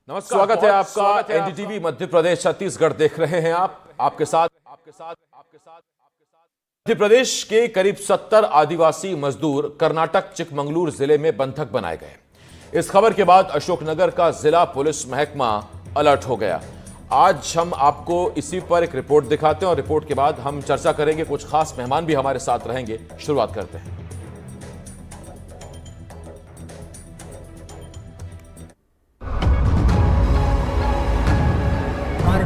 नमस्कार, स्वागत है आपका एनडीटीवी मध्य प्रदेश छत्तीसगढ़ देख रहे हैं आप। आपके साथ मध्य प्रदेश के करीब 70 आदिवासी मजदूर कर्नाटक चिकमंगलूर जिले में बंधक बनाए गए। इस खबर के बाद अशोकनगर का जिला पुलिस महकमा अलर्ट हो गया। आज हम आपको इसी पर एक रिपोर्ट दिखाते हैं और रिपोर्ट के बाद हम चर्चा करेंगे। कुछ खास मेहमान भी हमारे साथ रहेंगे। शुरुआत करते हैं।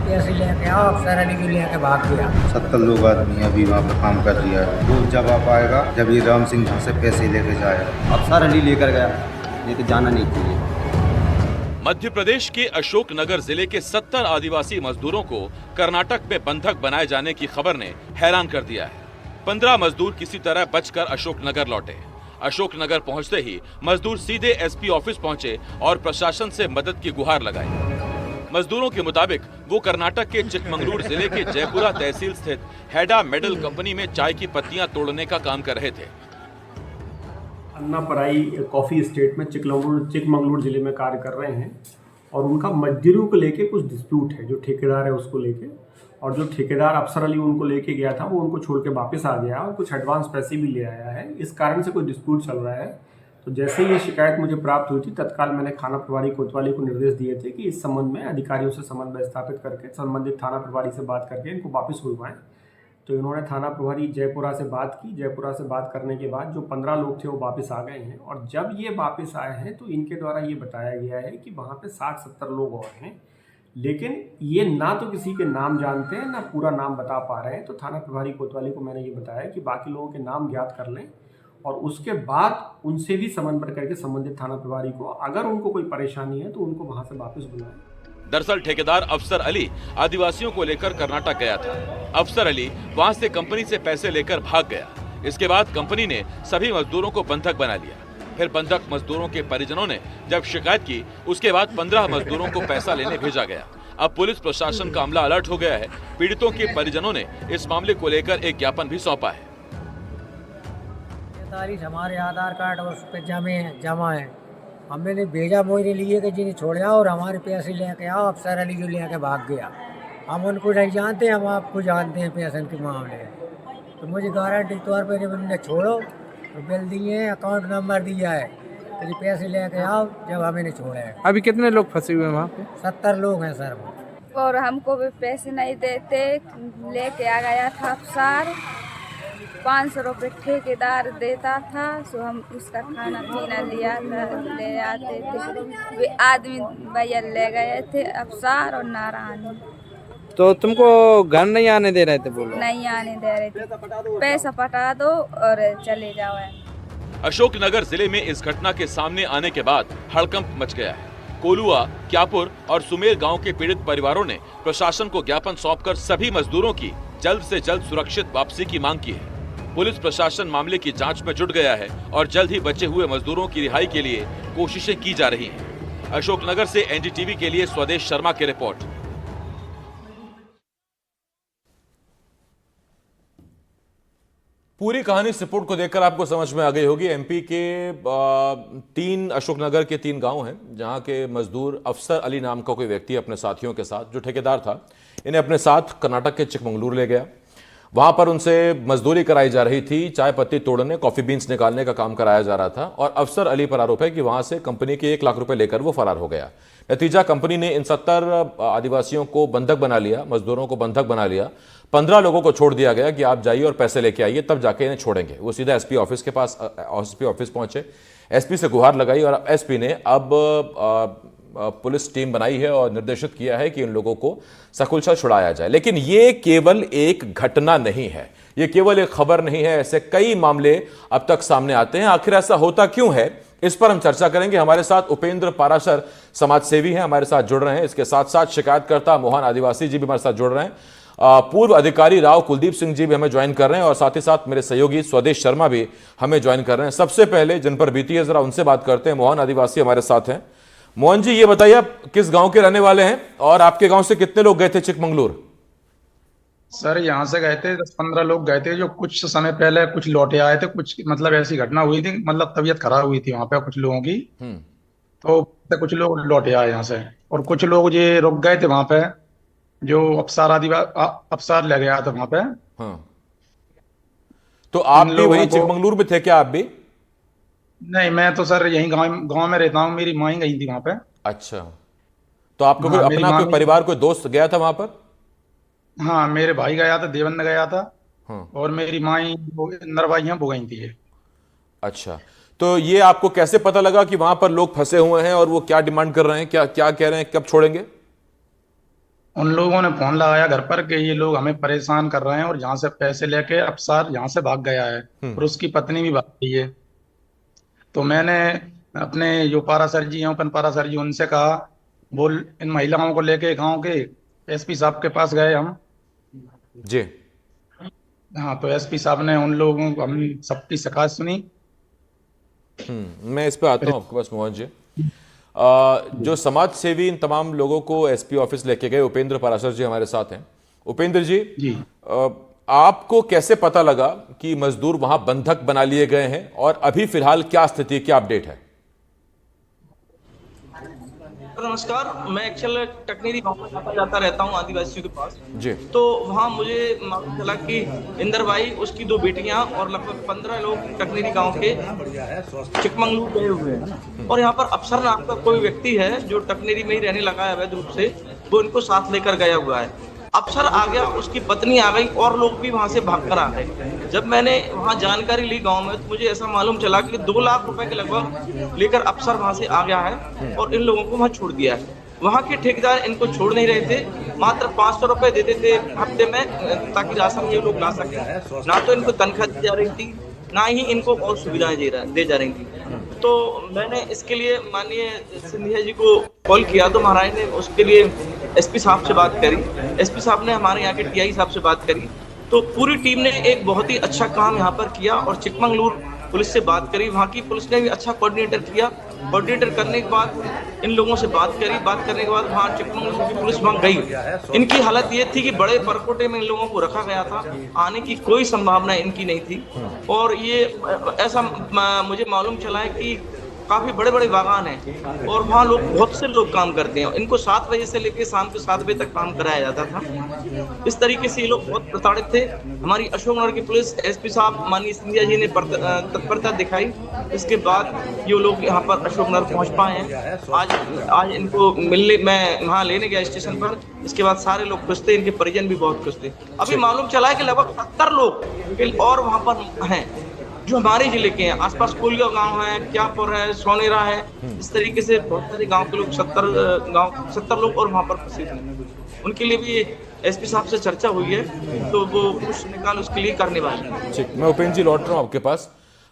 पैसे लेके आओ, अफसर अली को लेके भाग गया। 70 लोग आदमी अभी वहाँ पे काम कर रही है। वो जब आ पाएगा जब ये राम सिंह से पैसे लेके जाएगा। अफसर अली लेकर गया, ये तो जाना नहीं चाहिए। मध्य प्रदेश के अशोकनगर जिले के 70 आदिवासी मजदूरों को कर्नाटक में बंधक बनाए जाने की खबर ने हैरान कर दिया है। 15 मजदूर किसी तरह बचकर अशोकनगर लौटे। अशोकनगर पहुंचते ही मजदूर सीधे एसपी ऑफिस पहुंचे और प्रशासन से मदद की गुहार लगाई। मजदूरों के मुताबिक वो कर्नाटक के चिकमंगलूर जिले के जयपुरा तहसील स्थित हैडा मेडल कंपनी में चाय की पत्तियां तोड़ने का काम कर रहे थे। अन्नापराई कॉफी एस्टेट में चिकमंगलूर जिले में कार्य कर रहे हैं और उनका मजदूरों को लेके कुछ डिस्प्यूट है। जो ठेकेदार है उसको लेके, और जो ठेकेदार अफसर अली उनको लेके गया था वो उनको छोड़ के वापस आ गया और कुछ एडवांस पैसे भी ले आया है। इस कारण से कोई डिस्प्यूट चल रहा है। तो जैसे ये शिकायत मुझे प्राप्त हुई थी, तत्काल मैंने थाना प्रभारी कोतवाली को निर्देश दिए थे कि इस संबंध में अधिकारियों से समन्वय स्थापित करके संबंधित थाना प्रभारी से बात करके इनको वापस बुलवाएं। तो इन्होंने थाना प्रभारी जयपुरा से बात की। जयपुरा से बात करने के बाद जो 15 लोग थे वो वापस आ गए हैं, और जब ये वापस आए हैं तो इनके द्वारा ये बताया गया है कि वहाँ पे 60-70 लोग और हैं, लेकिन ये ना तो किसी के नाम जानते हैं ना पूरा नाम बता पा रहे हैं। तो थाना प्रभारी कोतवाली को मैंने ये बताया कि बाकी लोगों के नाम ज्ञात कर लें और उसके बाद उनसे भी समन्वय करके संबंधित थाना प्रभारी को, अगर उनको कोई परेशानी है तो उनको वहां से वापस बुलाएं। दरअसल ठेकेदार अफसर अली आदिवासियों को लेकर कर्नाटक गया था। अफसर अली वहां से कंपनी से पैसे लेकर भाग गया। इसके बाद कंपनी ने सभी मजदूरों को बंधक बना लिया। फिर बंधक मजदूरों के परिजनों ने जब शिकायत की, उसके बाद 15 मजदूरों को पैसा लेने भेजा गया। अब पुलिस प्रशासन का अमला अलर्ट हो गया है। पीड़ितों के परिजनों ने इस मामले को लेकर एक ज्ञापन भी सौंपा है। हमारे आधार कार्ड और उस पे जमा है। हमने भेजा मोहरे लिए कि जिन्हें छोड़ आओ और हमारे पैसे लेके आओ। अफसर अली जो लेके भाग गया। हम उनको नहीं जानते, हम आपको जानते हैं पैसे के मामले। तो मुझे गारंटी तौर पर जब उन्होंने छोड़ो तो बिल दिए, अकाउंट नंबर दिया है, तो पैसे लेके आओ जब हमें नहीं छोड़ा है। अभी कितने लोग फंसे हुए हैं वहाँ पे? 70 लोग हैं सर। और हमको भी पैसे नहीं देते, लेके आ गया था अफसर। 500 रुपये ठेकेदार देता था, सो हम उसका खाना पीना लिया था, ले आते थे। वे आदमी भैया ले गए थे, अफसर और नारायण। तो तुमको घर नहीं आने दे रहे थे? बोलो नहीं आने दे रहे थे, पैसा पटा दो और चले जाओ। अशोकनगर जिले में इस घटना के सामने आने के बाद हड़कंप मच गया है। कोलुआ, क्यापुर और सुमेर गांव के पीड़ित परिवारों ने प्रशासन को ज्ञापन सौंपकर सभी मजदूरों की जल्द से जल्द सुरक्षित वापसी की मांग की है। पुलिस प्रशासन मामले की जांच में जुट गया है और जल्द ही बचे हुए मजदूरों की रिहाई के लिए कोशिशें की जा रही हैं। अशोकनगर से एनडीटीवी के लिए स्वदेश शर्मा की रिपोर्ट। पूरी कहानी इस रिपोर्ट को देखकर आपको समझ में आ गई होगी। एमपी के 3 अशोकनगर के 3 गांव हैं जहां के मजदूर अफसर अली नाम का कोई व्यक्ति अपने साथियों के साथ, जो ठेकेदार था, इन्हें अपने साथ कर्नाटक के चिकमंगलूर ले गया। वहां पर उनसे मजदूरी कराई जा रही थी। चाय पत्ती तोड़ने, कॉफी बीन्स निकालने का काम कराया जा रहा था और अफसर अली पर आरोप है कि वहां से कंपनी के 1 लाख रुपए लेकर वो फरार हो गया। नतीजा, कंपनी ने इन 70 आदिवासियों को बंधक बना लिया, मजदूरों को बंधक बना लिया। 15 लोगों को छोड़ दिया गया कि आप जाइए और पैसे लेके आइए, तब जाके इन्हें छोड़ेंगे। वो सीधा एसपी ऑफिस पहुंचे, एसपी से गुहार लगाई और एसपी ने अब पुलिस टीम बनाई है और निर्देशित किया है कि इन लोगों को सकुशल छुड़ाया जाए। लेकिन ये केवल एक घटना नहीं है, ये केवल एक खबर नहीं है। ऐसे कई मामले अब तक सामने आते हैं। आखिर ऐसा होता क्यों है, इस पर हम चर्चा करेंगे। हमारे साथ उपेंद्र पाराशर समाज सेवी हैं, हमारे साथ जुड़ रहे हैं। इसके साथ साथ शिकायतकर्ता मोहन आदिवासी जी भी हमारे साथ जुड़ रहे हैं। पूर्व अधिकारी राव कुलदीप सिंह जी भी हमें ज्वाइन कर रहे हैं और साथ ही साथ मेरे सहयोगी स्वदेश शर्मा भी हमें ज्वाइन कर रहे हैं। सबसे पहले जिन पर बीती है जरा उनसे बात करते हैं। मोहन आदिवासी हमारे साथ हैं। मोहन जी, ये बताइए आप किस गांव के रहने वाले हैं और आपके गांव से कितने लोग गए थे चिकमंगलूर? सर यहाँ से गए थे 10-15 लोग गए थे, जो कुछ समय पहले कुछ लौटे आए थे। कुछ मतलब ऐसी घटना हुई थी, मतलब तबीयत खराब हुई थी वहां पे कुछ लोगों की, तो कुछ लोग लौटे आए यहाँ से। और कुछ लोग ये रुक गए थे वहां पे, जो अफसार ले गया था वहां पे। हाँ, तो आप इन भी लोगों वहीं को, चिकमंगलूर में थे क्या आप भी? नहीं मैं तो सर यहीं गांव गांव में रहता हूँ, मेरी माँ ही गई थी वहां पे। अच्छा, तो आपका कोई हाँ मेरी अपना माँ कोई भी, परिवार कोई दोस्त गया था वहां पर? हाँ मेरे भाई गया था, देवंद गया था, हाँ। और मेरी माँ ही नरवाई हैं वो गई थी ये। अच्छा, तो ये आपको कैसे पता लगा कि वहां पर लोग फंसे हुए हैं और वो क्या डिमांड कर रहे हैं, क्या क्या कह रहे हैं, कब छोड़ेंगे? उन लोगों ने फोन लगाया घर पर कि ये लोग हमें परेशान कर रहे हैं, और यहाँ से पैसे लेके अफसार यहाँ से भाग गया है, और उसकी पत्नी भी भाग गई है। तो मैंने अपने जो पारा सर जी हैं, ओपन पारा सर जी, उनसे कहा, बोल इन महिलाओं को लेके गांव के एसपी साहब के पास गए हम। जी। हाँ तो एसपी साहब ने उन लोगों को, हम सबकी शिकायत सुनी। मैं इस पे आता फिर हूँ आपके पास मोहन जी। जो समाज सेवी इन तमाम लोगों को एसपी ऑफिस लेके गए, उपेंद्र पाराशर जी हमारे साथ हैं। उपेंद्र जी, जी आपको कैसे पता लगा कि मजदूर वहां बंधक बना लिए गए हैं और अभी फिलहाल क्या स्थिति है, क्या अपडेट है? नमस्कार, मैं एक्चुअल टकनेरी गांव में आता जाता रहता हूं आदिवासियों के पास। जी। तो वहां मुझे मालूम चला कि इंदर भाई, उसकी 2 बेटियां और लगभग 15 लोग टकनेरी गांव के चिकमंगलूर गए हुए हैं। और यहाँ पर अफसर नाम का कोई व्यक्ति है जो टकनेरी में ही रहने लगा है अवैध रूप से, वो इनको साथ लेकर गया हुआ है। अफसर आ गया, उसकी पत्नी आ गई, और लोग भी वहां से भागकर आ गए। जब मैंने वहां जानकारी ली गांव में, तो मुझे ऐसा मालूम चला कि 2 लाख रुपए के लगभग लेकर अफसर वहां से आ गया है और इन लोगों को वहां छोड़ दिया है। वहां के ठेकेदार इनको छोड़ नहीं रहे थे, मात्र 500 रुपए देते थे हफ्ते में, ताकि राशन ये लोग ला सके। ना तो इनको तनख्वाह दी जा रही थी, ना ही इनको और सुविधाएं दे जा रही थी। तो मैंने इसके लिए माननीय सिंधिया जी को कॉल किया, तो महाराज ने उसके लिए एसपी साहब से बात करी। एसपी साहब ने हमारे यहाँ के टीआई साहब से बात करी। तो पूरी टीम ने एक बहुत ही अच्छा काम यहाँ पर किया, और चिकमंगलूर पुलिस से बात करी। वहाँ की पुलिस ने भी अच्छा कोऑर्डिनेटर किया। कोऑर्डिनेटर करने के बाद इन लोगों से बात करी। बात करने के बाद वहाँ चिकमंगलूर की पुलिस वहाँ गई। इनकी हालत ये थी कि बड़े परकोटे में इन लोगों को रखा गया था, आने की कोई संभावना इनकी नहीं थी। और ये ऐसा मुझे मालूम चला है कि काफी बड़े बड़े बागान हैं, और वहाँ लोग, बहुत से लोग काम करते हैं। इनको 7 बजे से लेकर शाम के 7 बजे तक काम कराया जाता था। इस तरीके से ये लोग बहुत प्रताड़ित थे। हमारी अशोकनगर की पुलिस, एसपी साहब माननीय सिंधिया जी ने तत्परता दिखाई। इसके बाद ये लोग यहाँ पर अशोकनगर पहुँच पाए हैं। आज इनको मिलने, मैं वहाँ लेने गया स्टेशन पर। इसके बाद सारे लोग खुश थे, इनके परिजन भी बहुत खुश थे। अभी मालूम चला है कि लगभग 70 लोग और वहाँ पर हैं जो हमारे जिले के हैं। आसपास कोलिया गांव है, क्यापुर है, सोनेरा है। इस तरीके से बहुत सारे गांव के लोग, 70 लोग और वहां पर फंसे थे। उनके लिए भी एसपी साहब से चर्चा हुई है, तो वो कुछ निकाल उसके लिए करने वाले हैं। ठीक, मैं उपेंद्र जी लौट रहा हूं आपके पास।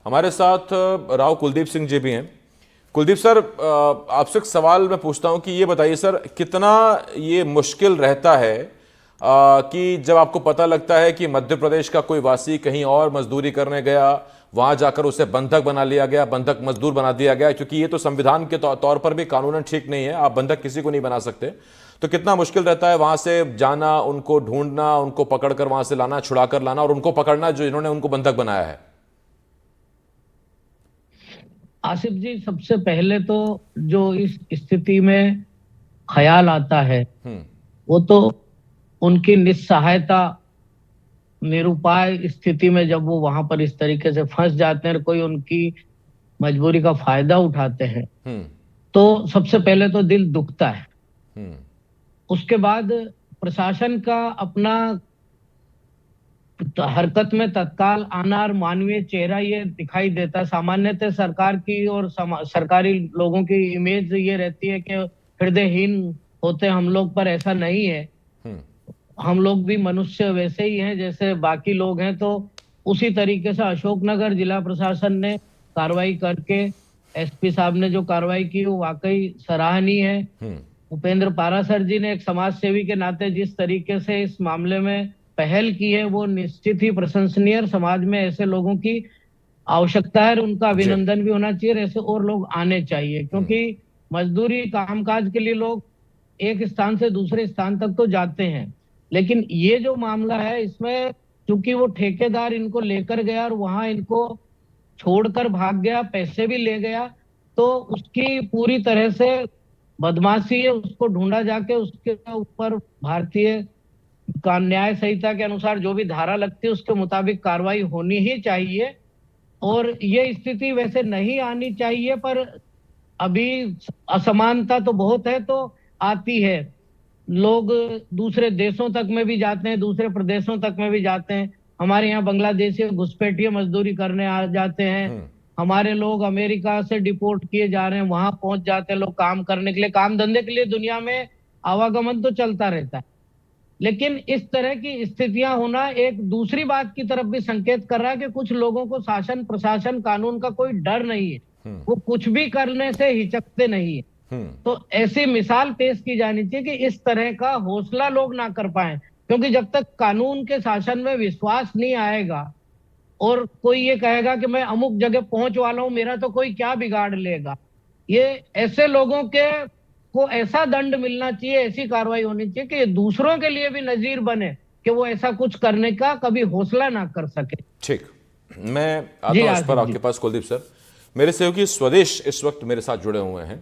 हमारे साथ राव कुलदीप सिंह जी भी हैं। कुलदीप सर, आपसे एक सवाल मैं पूछता हूं कि ये बताइए सर, कितना ये मुश्किल रहता है कि जब आपको पता लगता है कि मध्य प्रदेश का कोई वासी कहीं और मजदूरी करने गया, वहां जाकर उसे बंधक बना लिया गया, बंधक मजदूर बना दिया गया, क्योंकि ये तो संविधान के तौर पर भी कानूनन ठीक नहीं है, आप बंधक किसी को नहीं बना सकते। तो कितना मुश्किल रहता है वहां से जाना, उनको ढूंढना, उनको पकड़कर वहां से लाना, छुड़ा कर लाना, और उनको पकड़ना जो इन्होंने उनको बंधक बनाया है। आसिफ जी, सबसे पहले तो जो इस स्थिति में ख्याल आता है वो तो उनकी निस्सहायता, निरुपाय स्थिति में जब वो वहां पर इस तरीके से फंस जाते हैं, कोई उनकी मजबूरी का फायदा उठाते हैं, तो सबसे पहले तो दिल दुखता है। उसके बाद प्रशासन का अपना हरकत में तत्काल आना और मानवीय चेहरा ये दिखाई देता है। सामान्यतः सरकार की और सरकारी लोगों की इमेज ये रहती है कि हृदयहीन होते हम लोग, पर ऐसा नहीं है। हम लोग भी मनुष्य वैसे ही हैं जैसे बाकी लोग हैं। तो उसी तरीके से अशोकनगर जिला प्रशासन ने कार्रवाई करके, एसपी साहब ने जो कार्रवाई की वो वाकई सराहनीय है। उपेंद्र पाराशर जी ने एक समाज सेवी के नाते जिस तरीके से इस मामले में पहल की है वो निश्चित ही प्रशंसनीय। समाज में ऐसे लोगों की आवश्यकता है, उनका अभिनंदन भी होना चाहिए। ऐसे और लोग आने चाहिए, क्योंकि मजदूरी कामकाज के लिए लोग एक स्थान से दूसरे स्थान तक तो जाते हैं, लेकिन ये जो मामला है इसमें क्योंकि वो ठेकेदार इनको लेकर गया और वहां इनको छोड़कर भाग गया, पैसे भी ले गया, तो उसकी पूरी तरह से बदमाशी है उसको ढूंढा जाके उसके ऊपर भारतीय का न्याय संहिता के अनुसार जो भी धारा लगती है उसके मुताबिक कार्रवाई होनी ही चाहिए। और ये स्थिति वैसे नहीं आनी चाहिए, पर अभी असमानता तो बहुत है तो आती है। लोग दूसरे देशों तक में भी जाते हैं, दूसरे प्रदेशों तक में भी जाते हैं। हमारे यहाँ बांग्लादेशी घुसपैठिए मजदूरी करने आ जाते हैं। हमारे लोग अमेरिका से डिपोर्ट किए जा रहे हैं, वहां पहुंच जाते हैं लोग काम करने के लिए, काम धंधे के लिए। दुनिया में आवागमन तो चलता रहता है, लेकिन इस तरह की स्थितियां होना एक दूसरी बात की तरफ भी संकेत कर रहा है कि कुछ लोगों को शासन प्रशासन कानून का कोई डर नहीं है, वो कुछ भी करने से हिचकते नहीं है। तो ऐसी मिसाल पेश की जानी चाहिए कि इस तरह का हौसला लोग ना कर पाए, क्योंकि जब तक कानून के शासन में विश्वास नहीं आएगा और कोई ये कहेगा कि मैं अमुक जगह पहुंच वाला हूं, मेरा तो कोई क्या बिगाड़ लेगा, ये ऐसे लोगों के को ऐसा दंड मिलना चाहिए, ऐसी कार्रवाई होनी चाहिए कि दूसरों के लिए भी नजीर बने कि वो ऐसा कुछ करने का कभी हौसला ना कर सके। ठीक, मैं आता हूं इस पर आपके पास कुलदीप सर। मेरे सहयोगी स्वदेश इस वक्त मेरे साथ जुड़े हुए हैं।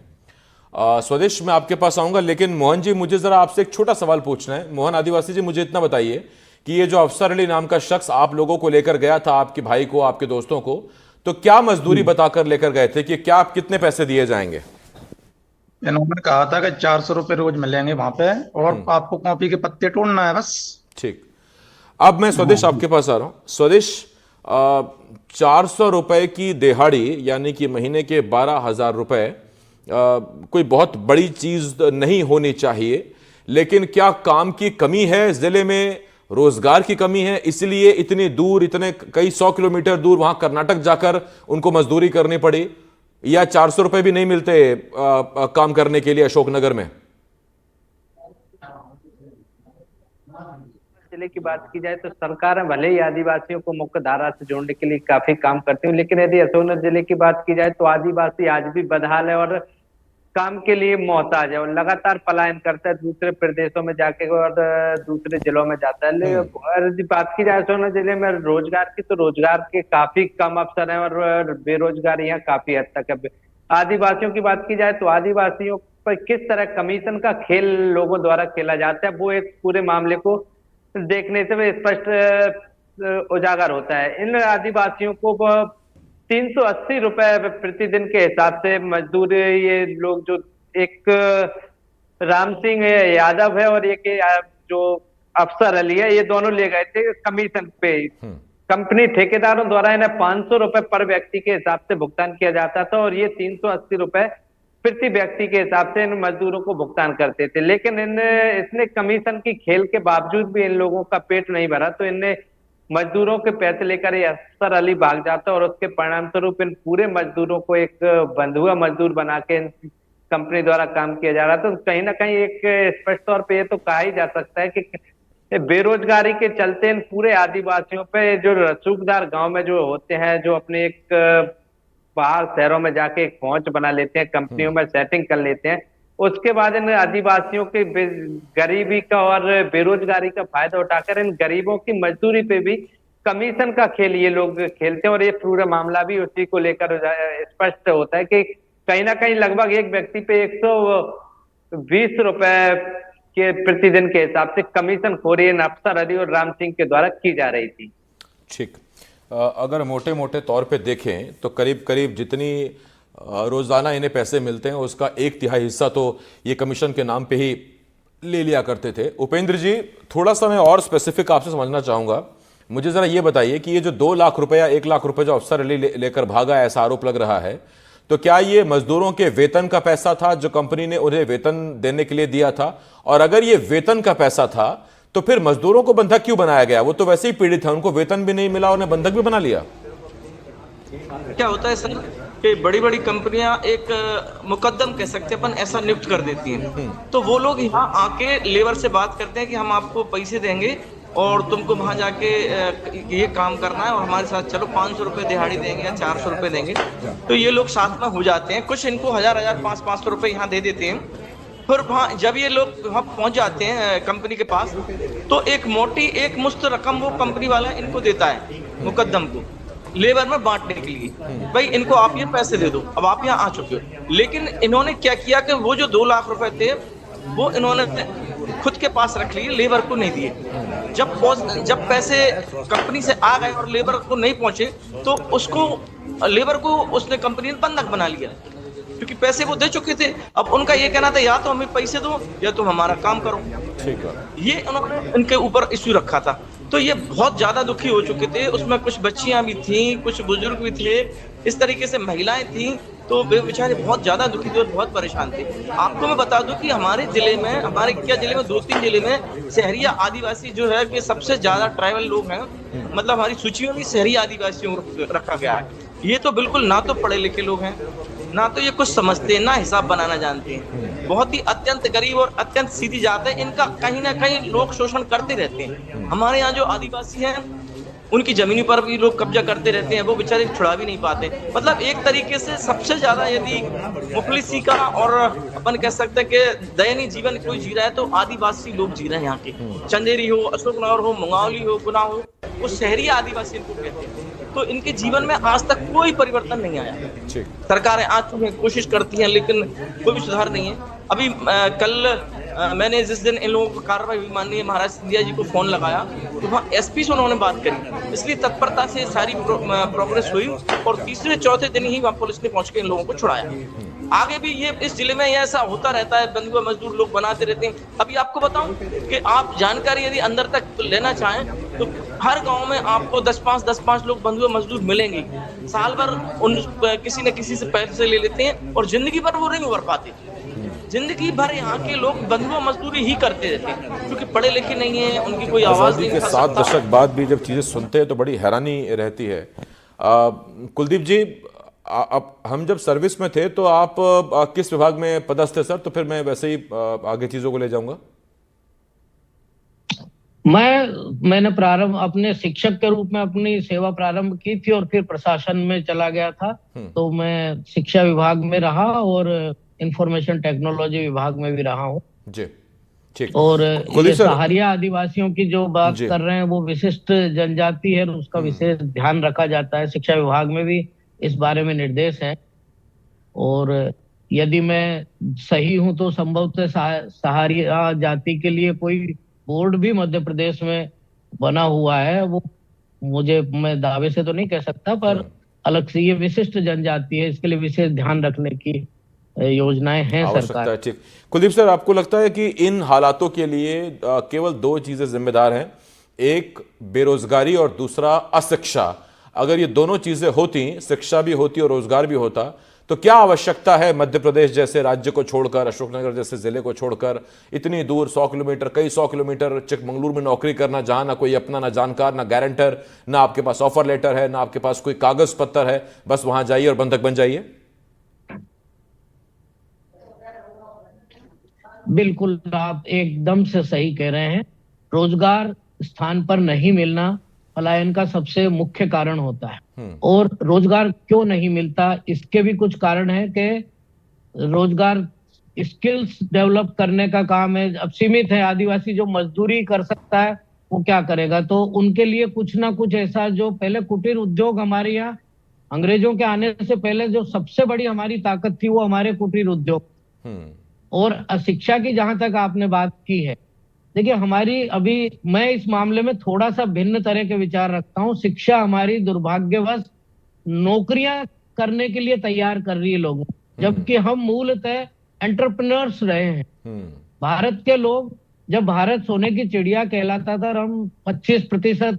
स्वदेश मैं आपके पास आऊंगा, लेकिन मोहन जी मुझे जरा आपसे एक छोटा सवाल पूछना है। मोहन आदिवासी जी, मुझे इतना बताइए कि ये जो अफसर अली नाम का शख्स आप लोगों को लेकर गया था, आपके भाई को, आपके दोस्तों को, तो क्या मजदूरी बताकर लेकर गए थे कि क्या आप कितने पैसे दिए जाएंगे? इन्होंने कहा था कि 400 रुपये रोज मिलेंगे वहां पे, और आपको कॉपी के पत्ते तोड़ना है बस। ठीक, अब मैं स्वदेश आपके पास आ रहा हूं। स्वदेश, 400 रुपए की दिहाड़ी यानी कि महीने के 12,000 रुपए कोई बहुत बड़ी चीज नहीं होनी चाहिए, लेकिन क्या काम की कमी है जिले में, रोजगार की कमी है, इसलिए इतनी दूर, इतने कई 100 किलोमीटर दूर वहां कर्नाटक जाकर उनको मजदूरी करनी पड़ी, या 400 रुपए भी नहीं मिलते काम करने के लिए अशोकनगर में? जिले की बात की जाए तो सरकार भले ही आदिवासियों को मुख्य धारा से जोड़ने के लिए काफी काम करती है, लेकिन यदि अशोकनगर जिले की बात की जाए तो आदिवासी आज भी बदहाल है और काम के लिए मोहताज है और लगातार पलायन करता है, दूसरे प्रदेशों में जाके और दूसरे जिलों में जाता है। और यदि बात की जाए अशोकनगर जिले में रोजगार की, तो रोजगार के काफी कम अवसर हैं और बेरोजगारी यहाँ काफी हद तक है। आदिवासियों की बात की जाए तो आदिवासियों पर किस तरह कमीशन का खेल लोगों द्वारा खेला जाता है, वो एक पूरे मामले को देखने से स्पष्ट उजागर होता है। इन आदिवासियों को 380 रुपए प्रतिदिन के हिसाब से मजदूर, ये लोग जो एक राम सिंह यादव है और एक जो अफसर अली है, ये दोनों ले गए थे कमीशन पे। कंपनी ठेकेदारों द्वारा इन्हें 500 रुपए पर व्यक्ति के हिसाब से भुगतान किया जाता था और ये 380 रुपए प्रति व्यक्ति के हिसाब से इन मजदूरों को भुगतान करते थे। लेकिन इसने कमीशन की खेल के बावजूद भी इन लोगों का पेट नहीं भरा, तो इनने मजदूरों के पैसे लेकर ये अफसर अली भाग जाता और उसके परिणाम स्वरूप इन पूरे मजदूरों को एक बंधुआ मजदूर बना के कंपनी द्वारा काम किया जा रहा था। तो कहीं ना कहीं एक स्पष्ट तौर पे ये तो कहा ही जा सकता है कि बेरोजगारी के चलते इन पूरे आदिवासियों पे, जो रसूखदार गांव में जो होते हैं, जो अपने एक बाहर शहरों में जाके एक पहुंच बना लेते हैं, कंपनियों में सेटिंग कर लेते हैं, उसके बाद इन आदिवासियों के गरीबी का और बेरोजगारी का फायदा उठाकर इन गरीबों की मजदूरी पे भी कमीशन का खेल ये लोग खेलते हैं। और ये पूरा मामला भी उसी को लेकर स्पष्ट होता है कि कहीं ना कहीं लगभग एक व्यक्ति पे 120 रुपए के प्रतिदिन के हिसाब से कमीशन खोरी इन अफसर अली और राम सिंह के द्वारा की जा रही थी। ठीक, अगर मोटे मोटे तौर पे देखें तो करीब करीब जितनी रोजाना इन्हें पैसे मिलते हैं उसका 1/3 हिस्सा तो ये कमीशन के नाम पे ही ले लिया करते थे। उपेंद्र जी, थोड़ा सा मैं और स्पेसिफिक आपसे समझना चाहूंगा। मुझे जरा ये बताइए कि ये जो 2 लाख रुपए या 1 लाख रुपए जो अफसर अली लेकर भागा, ऐसा आरोप लग रहा है, तो क्या ये मजदूरों के वेतन का पैसा था जो कंपनी ने उन्हें वेतन देने के लिए दिया था? और अगर ये वेतन का पैसा था तो फिर मजदूरों को बंधक क्यों बनाया गया? वो तो वैसे ही पीड़ित है, उनको वेतन भी नहीं मिला और उन्हें बंधक भी बना लिया। क्या होता है सर कि बड़ी बड़ी कंपनियां एक मुकद्दम कह सकते हैं अपन, ऐसा नियुक्त कर देती हैं, तो वो लोग यहाँ आके लेबर से बात करते हैं कि हम आपको पैसे देंगे और तुमको वहां जाके ये काम करना है और हमारे साथ चलो, 500 रुपए दिहाड़ी देंगे या 400 रुपए देंगे। तो ये लोग साथ में हो जाते हैं, कुछ इनको 1000 500 रुपए यहाँ दे देते हैं। फिर वहाँ जब ये लोग वहाँ पहुंच जाते हैं कंपनी के पास, तो एक मोटी एक मुश्त रकम वो कंपनी वाला इनको देता है मुकद्दम को। लेबर में बांटने के लिए, भाई इनको आप ये पैसे दे दो, अब आप यहाँ आ चुके हो। लेकिन इन्होंने क्या किया कि वो जो 2 लाख रुपए थे वो इन्होंने खुद के पास रख लिए, लेबर को नहीं दिए। जब पैसे कंपनी से आ गए और लेबर को नहीं पहुंचे तो उसको लेबर को उसने कंपनी ने बंधक बना लिया, क्योंकि पैसे वो दे चुके थे। अब उनका ये कहना था या तो हमें पैसे दो या तुम हमारा काम करो। ठीक है, ये उन्होंने इनके ऊपर इश्यू रखा था। तो ये बहुत ज्यादा दुखी हो चुके थे। उसमें कुछ बच्चियां भी थी, कुछ बुजुर्ग भी थे, इस तरीके से महिलाएं थी। तो वे बेचारे बहुत ज्यादा दुखी थे और बहुत परेशान थे। आपको मैं बता दूं कि हमारे जिले में, हमारे क्या जिले में 2-3 जिले में शहरी आदिवासी जो है कि सबसे ज्यादा ट्राइबल लोग हैं। मतलब हमारी सूची में भी शहरी आदिवासियों को रखा गया है। ये तो बिल्कुल ना तो पढ़े लिखे लोग हैं, ना तो ये कुछ समझते हैं, ना हिसाब बनाना जानते हैं। बहुत ही अत्यंत गरीब और अत्यंत सीधी जात है। इनका कहीं ना कहीं लोग शोषण करते रहते हैं। हमारे यहाँ जो आदिवासी हैं उनकी जमीन पर भी लोग कब्जा करते रहते हैं, वो बेचारे छुड़ा भी नहीं पाते। मतलब एक तरीके से सबसे ज्यादा यदि मुफलिसी का और अपन कह सकते हैं कि दयनीय जीवन कोई जी रहा है तो आदिवासी लोग जी रहे हैं यहाँ के। चंदेरी हो, अशोकनगर हो, मुंगावली हो, गुना हो, वो शहरी आदिवासी इनको कहते हैं। तो इनके जीवन में आज तक कोई परिवर्तन नहीं आया। सरकारें आज चुके कोशिश करती हैं लेकिन कोई भी सुधार नहीं है। अभी कल मैंने जिस दिन इन लोगों को कार्रवाई हुई, माननीय महाराज सिंधिया जी को फोन लगाया तो वहाँ एसपी से उन्होंने बात करी, इसलिए तत्परता से सारी प्रोग्रेस हुई और तीसरे चौथे दिन ही वहाँ पुलिस ने पहुंच के इन लोगों को छुड़ाया। आगे भी ये इस जिले में ऐसा होता रहता है, बंधुआ मजदूर लोग बनाते रहते हैं। अभी आपको बताऊं कि आप जानकारी यदि अंदर तक लेना चाहें तो हर गांव में आपको 10-5 लोग बंधुआ मजदूर मिलेंगे। साल भर उन किसी न किसी से पैसे ले लेते हैं और जिंदगी भर वो नहीं उभर पाते। जिंदगी भर यहाँ के लोग बंधुआ मजदूरी ही करते रहते हैं क्योंकि पढ़े लिखे नहीं है, उनकी कोई आवाज नहीं। 7 दशक बाद भी जब चीजें सुनते हैं तो बड़ी हैरानी रहती है। कुलदीप जी, अब हम जब सर्विस में थे तो आप किस विभाग में पदस्थ थे सर? तो फिर मैं वैसे ही आगे चीजों को ले जाऊंगा। मैंने प्रारंभ अपने शिक्षक के रूप में अपनी सेवा प्रारंभ की थी और फिर प्रशासन में चला गया था। तो मैं शिक्षा विभाग में रहा और इंफॉर्मेशन टेक्नोलॉजी विभाग में भी रहा हूँ जी। ठीक। और ये सहारिया आदिवासियों की जो बात कर रहे हैं वो विशिष्ट जनजाति है, उसका विशेष ध्यान रखा जाता है। शिक्षा विभाग में भी इस बारे में निर्देश है और यदि मैं सही हूं तो संभवतः सहारिया जाति के लिए कोई बोर्ड भी मध्य प्रदेश में बना हुआ है। वो मैं दावे से तो नहीं कह सकता, पर अलग से ये विशिष्ट जनजाति है, इसके लिए विशेष ध्यान रखने की योजनाएं हैं सरकार। ठीक। कुलदीप सर, आपको लगता है कि इन हालातों के लिए केवल 2 चीजें जिम्मेदार हैं, एक बेरोजगारी और दूसरा अशिक्षा? अगर ये दोनों चीजें होती, शिक्षा भी होती और रोजगार भी होता, तो क्या आवश्यकता है मध्य प्रदेश जैसे राज्य को छोड़कर, अशोकनगर जैसे जिले को छोड़कर इतनी दूर 100 किलोमीटर, कई 100 किलोमीटर चिकमंगलूर में नौकरी करना, जहां ना कोई अपना, ना जानकार, ना गारंटर, ना आपके पास ऑफर लेटर है, ना आपके पास कोई कागज पत्तर है, बस वहां जाइए और बंधक बन जाइए? बिल्कुल, आप एकदम से सही कह रहे हैं। रोजगार स्थान पर नहीं मिलना पलायन का सबसे मुख्य कारण होता है। और रोजगार क्यों नहीं मिलता, इसके भी कुछ कारण है कि रोजगार स्किल्स डेवलप करने का काम है, अब सीमित है। आदिवासी जो मजदूरी कर सकता है वो क्या करेगा? तो उनके लिए कुछ ना कुछ ऐसा, जो पहले कुटीर उद्योग हमारे यहाँ अंग्रेजों के आने से पहले जो सबसे बड़ी हमारी ताकत थी वो हमारे कुटीर उद्योग। और शिक्षा की जहां तक आपने बात की है, देखिए हमारी अभी, मैं इस मामले में थोड़ा सा भिन्न तरह के विचार रखता हूँ। शिक्षा हमारी दुर्भाग्यवश नौकरियां करने के लिए तैयार कर रही है लोगों, जबकि हम मूलतः एंटरप्रेन्योर्स रहे हैं। भारत के लोग, जब भारत सोने की चिड़िया कहलाता था और हम 25%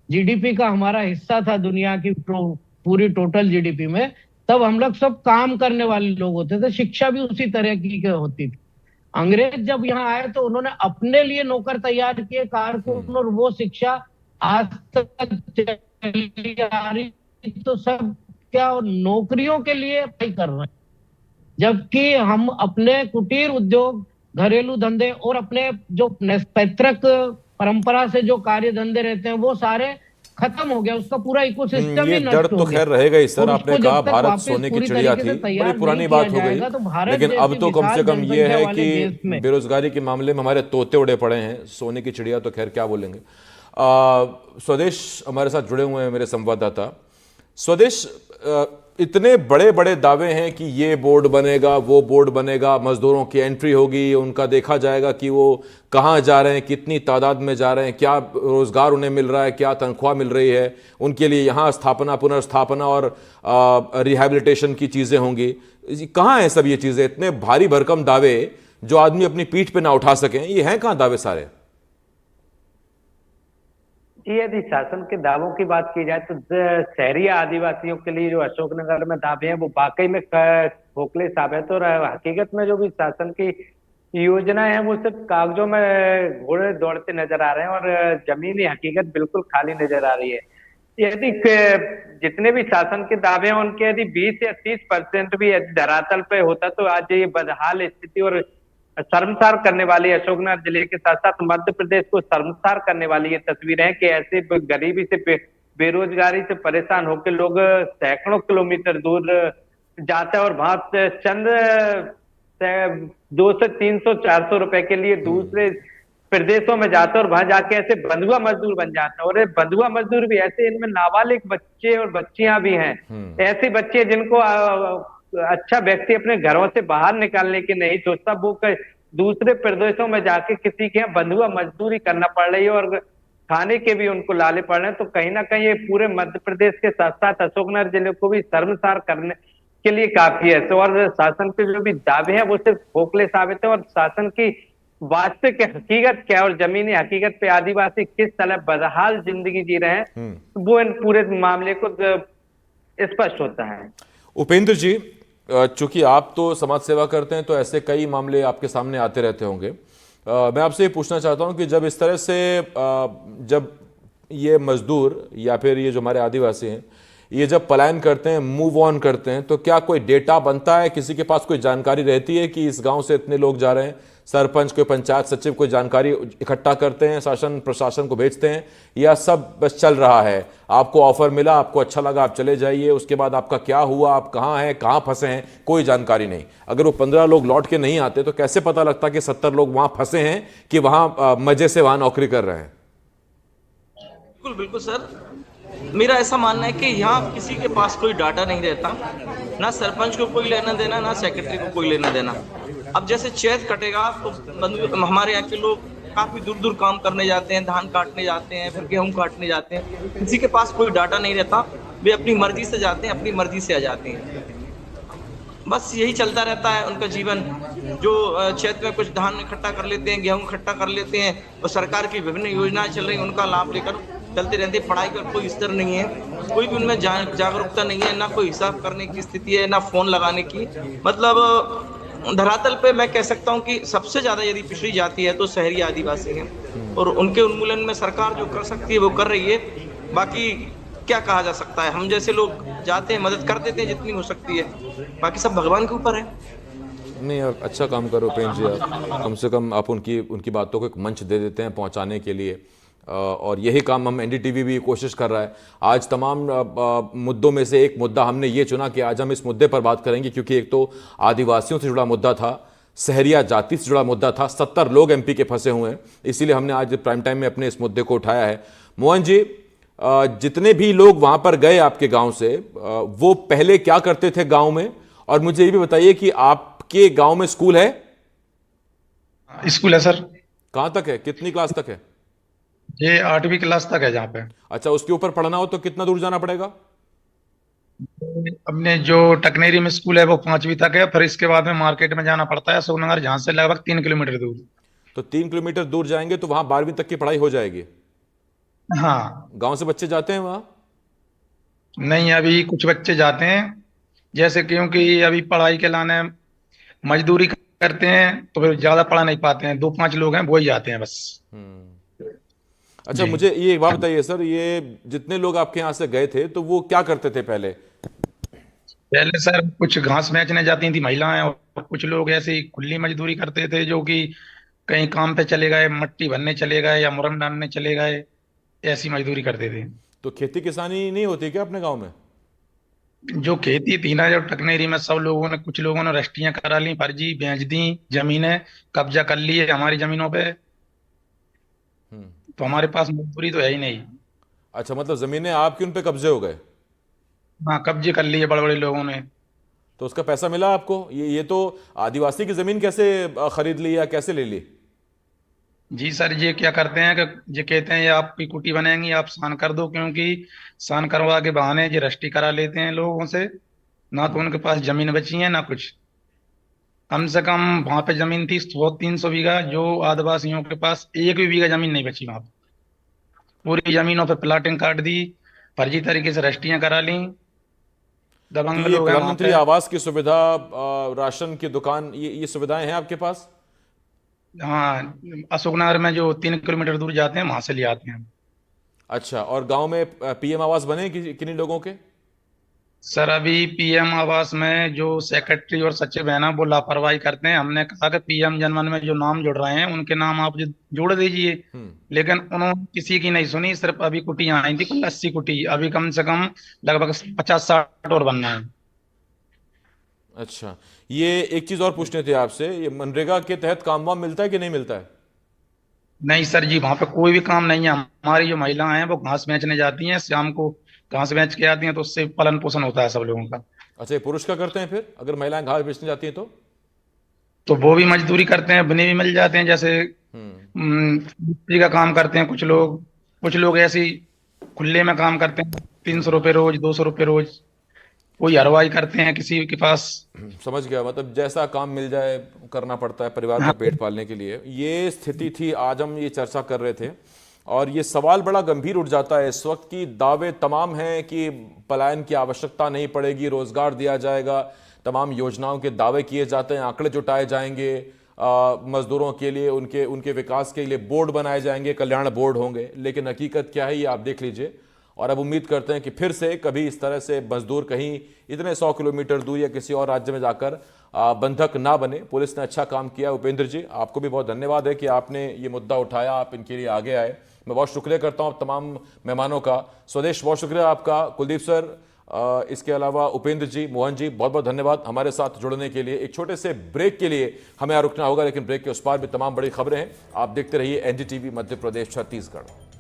जीडीपी का हमारा हिस्सा था दुनिया की पूरी टोटल जीडीपी में, तब हम लोग सब काम करने वाले लोग होते थे। शिक्षा भी उसी तरह की होती थी। अंग्रेज जब यहाँ आए तो उन्होंने अपने लिए नौकर तैयार किए, कारकुन, और वो शिक्षा आज तक चली आ रही। तो सब क्या नौकरियों के लिए कर रहे हैं, जबकि हम अपने कुटीर उद्योग, घरेलू धंधे और अपने जो पैतृक परंपरा से जो कार्य धंधे रहते हैं वो सारे खत्म हो गया, उसका पूरा इकोसिस्टम ही नष्ट हो गया। तो खैर रहेगा ही सर। आपने कहा भारत सोने की चिड़िया थी, बड़ी पुरानी बात हो गई, लेकिन अब तो कम से कम ये है कि बेरोजगारी के मामले में हमारे तोते उड़े पड़े हैं। सोने की चिड़िया तो खैर क्या बोलेंगे। स्वदेश हमारे साथ जुड़े हुए हैं मेरे संवाददाता स्वदेश, इतने बड़े बड़े दावे हैं कि ये बोर्ड बनेगा, वो बोर्ड बनेगा, मजदूरों की एंट्री होगी, उनका देखा जाएगा कि वो कहाँ जा रहे हैं, कितनी तादाद में जा रहे हैं, क्या रोजगार उन्हें मिल रहा है, क्या तनख्वाह मिल रही है, उनके लिए यहाँ स्थापना, पुनर्स्थापना और रिहैबिलिटेशन की चीज़ें होंगी। कहाँ हैं सब ये चीज़ें? इतने भारी भरकम दावे जो आदमी अपनी पीठ पे ना उठा सकें, ये हैं कहाँ दावे सारे? जी, यदि शासन के दावों की बात की जाए तो शहरी आदिवासियों के लिए जो अशोकनगर में दावे हैं वो वाकई में खोखले साबित और हकीकत में जो भी शासन की योजना है वो सिर्फ कागजों में घोड़े दौड़ते नजर आ रहे हैं और जमीनी हकीकत बिल्कुल खाली नजर आ रही है। यदि जितने भी शासन के दावे हैं उनके यदि 20 या 30% भी यदि धरातल पे होता तो आज ये बदहाल स्थिति और शर्मसार करने वाली अशोकनगर जिले के साथ साथ मध्य प्रदेश को शर्मसार करने वाली ये तस्वीरें हैं कि ऐसे गरीबी से बेरोजगारी से परेशान होकर लोग सैकड़ों किलोमीटर दूर जाते हैं और वहां चंद 200, 300, 400 रुपए के लिए दूसरे प्रदेशों में जाते हैं और वहां जाके ऐसे बंधुआ मजदूर बन जाते हैं। और ये बंधुआ मजदूर भी ऐसे, इनमें नाबालिग बच्चे और बच्चियां भी हैं, ऐसे बच्चे जिनको अच्छा व्यक्ति अपने घरों से बाहर निकालने की नहीं सोचता, वो दूसरे प्रदेशों में जाके किसी के यहाँ बंधुआ मजदूरी करना पड़ रही है और खाने के भी उनको लाले पड़ रहे हैं। तो कहीं ना कहीं ये पूरे मध्य प्रदेश के साथ साथ अशोकनगर जिले को भी शर्मसार करने के लिए काफी है। तो और शासन के जो भी दावे हैं वो सिर्फ खोखले साबित है और शासन की वास्तविक हकीकत क्या है और जमीनी हकीकत पे आदिवासी किस तरह बदहाल जिंदगी जी रहे हैं वो इन पूरे मामले को स्पष्ट होता है। उपेंद्र जी, चूंकि आप तो समाज सेवा करते हैं तो ऐसे कई मामले आपके सामने आते रहते होंगे। मैं आपसे ये पूछना चाहता हूं कि जब इस तरह से जब ये मजदूर या फिर ये जो हमारे आदिवासी हैं ये जब पलायन करते हैं, मूव ऑन करते हैं, तो क्या कोई डेटा बनता है? किसी के पास कोई जानकारी रहती है कि इस गांव से इतने लोग जा रहे हैं? सरपंच, कोई पंचायत सचिव कोई जानकारी इकट्ठा करते हैं, शासन प्रशासन को भेजते हैं, या सब बस चल रहा है? आपको ऑफर मिला, आपको अच्छा लगा, आप चले जाइए, उसके बाद आपका क्या हुआ, आप कहाँ हैं, कहाँ फंसे हैं, कोई जानकारी नहीं। अगर वो 15 लोग लौट के नहीं आते तो कैसे पता लगता कि 70 लोग वहां फंसे हैं कि वहां मजे से वहां नौकरी कर रहे हैं? बिल्कुल बिल्कुल सर, मेरा ऐसा मानना है कि यहाँ किसी के पास कोई डाटा नहीं रहता, ना सरपंच को कोई लेना देना, ना सेक्रेटरी को कोई लेना देना। अब जैसे चैत कटेगा तो हमारे यहाँ के लोग काफी दूर दूर काम करने जाते हैं, धान काटने जाते हैं, फिर गेहूं काटने जाते हैं, किसी के पास कोई डाटा नहीं रहता, वे अपनी मर्जी से जाते हैं, अपनी मर्जी से आ जाते हैं। बस यही चलता रहता है उनका जीवन। जो क्षेत्र में कुछ धान इकट्ठा कर लेते हैं, गेहूं इकट्ठा कर लेते हैं और सरकार की विभिन्न योजनाएं चल रही हैं उनका लाभ लेकर चलते रहते हैं। पढ़ाई का कोई स्तर नहीं है, कोई भी उनमें जागरूकता नहीं है, ना कोई हिसाब करने की स्थिति है, ना फोन लगाने की। मतलब धरातल पे मैं कह सकता हूं कि सबसे ज्यादा यदि पिछड़ी जाती है तो शहरी आदिवासी हैं और उनके उन्मूलन में सरकार जो कर सकती है वो कर रही है। बाकी क्या कहा जा सकता है, हम जैसे लोग जाते हैं, मदद कर देते हैं जितनी हो सकती है, बाकी सब भगवान के ऊपर है। नहीं यार, अच्छा काम करो उपेंद्र जी, आप कम से कम आप उनकी बातों को एक मंच दे देते हैं पहुंचाने के लिए, और यही काम हम एनडीटीवी भी कोशिश कर रहा है। आज तमाम मुद्दों में से एक मुद्दा हमने ये चुना कि आज हम इस मुद्दे पर बात करेंगे, क्योंकि एक तो आदिवासियों से जुड़ा मुद्दा था, सहरिया जाति से जुड़ा मुद्दा था, 70 लोग एमपी के फंसे हुए हैं, इसीलिए हमने आज प्राइम टाइम में अपने इस मुद्दे को उठाया है। मोहन जी, जितने भी लोग वहां पर गए आपके गांव से, वो पहले क्या करते थे गांव में? और मुझे ये भी बताइए कि आपके गांव में स्कूल है? स्कूल है सर। कहां तक है, कितनी क्लास तक है? ये 8वीं क्लास तक है जहाँ पे। अच्छा, उसके ऊपर पढ़ना हो तो कितना दूर जाना पड़ेगा? अपने जो टकनेरी में स्कूल है वो 5वीं तक है, फिर इसके बाद में मार्केट में जाना पड़ता है अशोकनगर, जहाँ से लगभग 3 किलोमीटर दूर। तो 3 किलोमीटर दूर जाएंगे तो वहां 12वीं तक की पढ़ाई हो जाएगी? हाँ। गांव से बच्चे जाते हैं वहां? नहीं, अभी कुछ बच्चे जाते हैं, जैसे क्योंकि अभी पढ़ाई के लाने मजदूरी करते हैं तो फिर ज्यादा पढ़ा नहीं पाते हैं, 2-5 लोग हैं वो ही जाते हैं बस। अच्छा, मुझे ये एक बात बताइए सर, ये जितने लोग आपके यहाँ से गए थे तो वो क्या करते थे पहले? पहले सर कुछ घास बेचने जाती थी महिलाएं, और कुछ लोग ऐसे ही खुली मजदूरी करते थे, जो कि कहीं काम पे चले गए, मट्टी भरने चले गए या मुरम डालने चले गए, ऐसी मजदूरी करते थे। तो खेती किसानी नहीं होती क्या अपने गांव में? जो खेती थी ना, जो टकनेरी में सब लोगों ने, कुछ लोगों ने रजिस्ट्रियां करा ली, फर्जी बेच दी, जमीनें कब्जा कर ली है हमारी जमीनों पे, तो हमारे पास मजदूरी तो है ही नहीं। अच्छा, मतलब जमीनें आपकी उन पे कब्जे हो गए? हाँ, कब्जे कर लिए बड़े बड़े लोगों ने। तो उसका पैसा मिला आपको? ये तो आदिवासी की जमीन कैसे खरीद ली या कैसे ले ली? जी सर, ये क्या करते हैं कि ये कहते हैं ये आपकी कुटी बनेंगी, आप साइन कर दो, क्योंकि साइन करवा के बहाने ये रजिस्ट्री करा लेते हैं लोगों से। ना तो उनके पास जमीन बची है ना कुछ। कम से कम वहां पे जमीन थी 100-300 बीघा, जो आदिवासियों के पास एक भी बीघा जमीन नहीं बची वहां पे। पूरी जमीनों पे प्लाटिंग काट दी, फर्जी तरीके से रजिस्ट्रियां करा ली। तो दबंग ये लोग हैं वहां प्रधानमंत्री पे। आवास की सुविधा, राशन की दुकान, ये सुविधाएं हैं आपके पास? हाँ, अशोकनगर में जो 3 किलोमीटर दूर जाते हैं वहां से ले आते हैं। अच्छा, और गांव में पीएम आवास बने किन्हीं लोगों के? सर, अभी पीएम आवास में जो सेक्रेटरी और सचिव है ना, वो लापरवाही करते हैं। हमने कहा कि पीएम जनमन में जो नाम जुड़ रहे हैं उनके नाम आप जोड़ दीजिए, लेकिन उन्होंने किसी की नहीं सुनी। सिर्फ अभी कुटियां आई थी कुल 80 कुटी, अभी कम से कम लगभग 50-60 और बनना है। अच्छा, ये एक चीज और पूछनी थी आपसे, ये मनरेगा के तहत काम वाम मिलता है कि नहीं मिलता है? नहीं सर जी, वहां पे कोई भी काम नहीं है। हमारी जो महिलाएं हैं वो घास बेचने जाती हैं, शाम को घास बेच के आती हैं, तो उससे पालन पोषण होता है सब लोगों का। अच्छा, ये पुरुष क्या करते हैं फिर, अगर महिलाएं घास बेचने जाती हैं तो वो भी मजदूरी करते हैं, बने भी मिल जाते हैं। जैसे मिस्त्री का काम करते हैं कुछ लोग, कुछ लोग ऐसे ही खुले में काम करते हैं, 300 रुपये रोज, 200 रुपये रोज। कोई हरवाई करते हैं किसी के पास। समझ गया, मतलब जैसा काम मिल जाए करना पड़ता है परिवार का पेट पालने के लिए। ये स्थिति थी, आज हम ये चर्चा कर रहे थे और ये सवाल बड़ा गंभीर उठ जाता है इस वक्त की दावे तमाम हैं कि पलायन की आवश्यकता नहीं पड़ेगी, रोजगार दिया जाएगा, तमाम योजनाओं के दावे किए जाते हैं, आंकड़े जुटाए जाएंगे, मजदूरों के लिए उनके विकास के लिए बोर्ड बनाए जाएंगे, कल्याण बोर्ड होंगे। लेकिन हकीकत क्या है ये आप देख लीजिए। और अब उम्मीद करते हैं कि फिर से कभी इस तरह से मजदूर कहीं इतने 100 किलोमीटर दूर या किसी और राज्य में जाकर बंधक ना बने। पुलिस ने अच्छा काम किया। उपेंद्र जी, आपको भी बहुत धन्यवाद है कि आपने ये मुद्दा उठाया, आप इनके लिए आगे आए। मैं बहुत शुक्रिया करता हूँ तमाम मेहमानों का। स्वदेश, बहुत शुक्रिया आपका। कुलदीप सर, इसके अलावा उपेंद्र जी, मोहन जी, बहुत बहुत धन्यवाद हमारे साथ जुड़ने के लिए। एक छोटे से ब्रेक के लिए हमें यहाँ रुकना होगा, लेकिन ब्रेक के उस पार भी तमाम बड़ी खबरें हैं। आप देखते रहिए NDTV मध्य प्रदेश छत्तीसगढ़।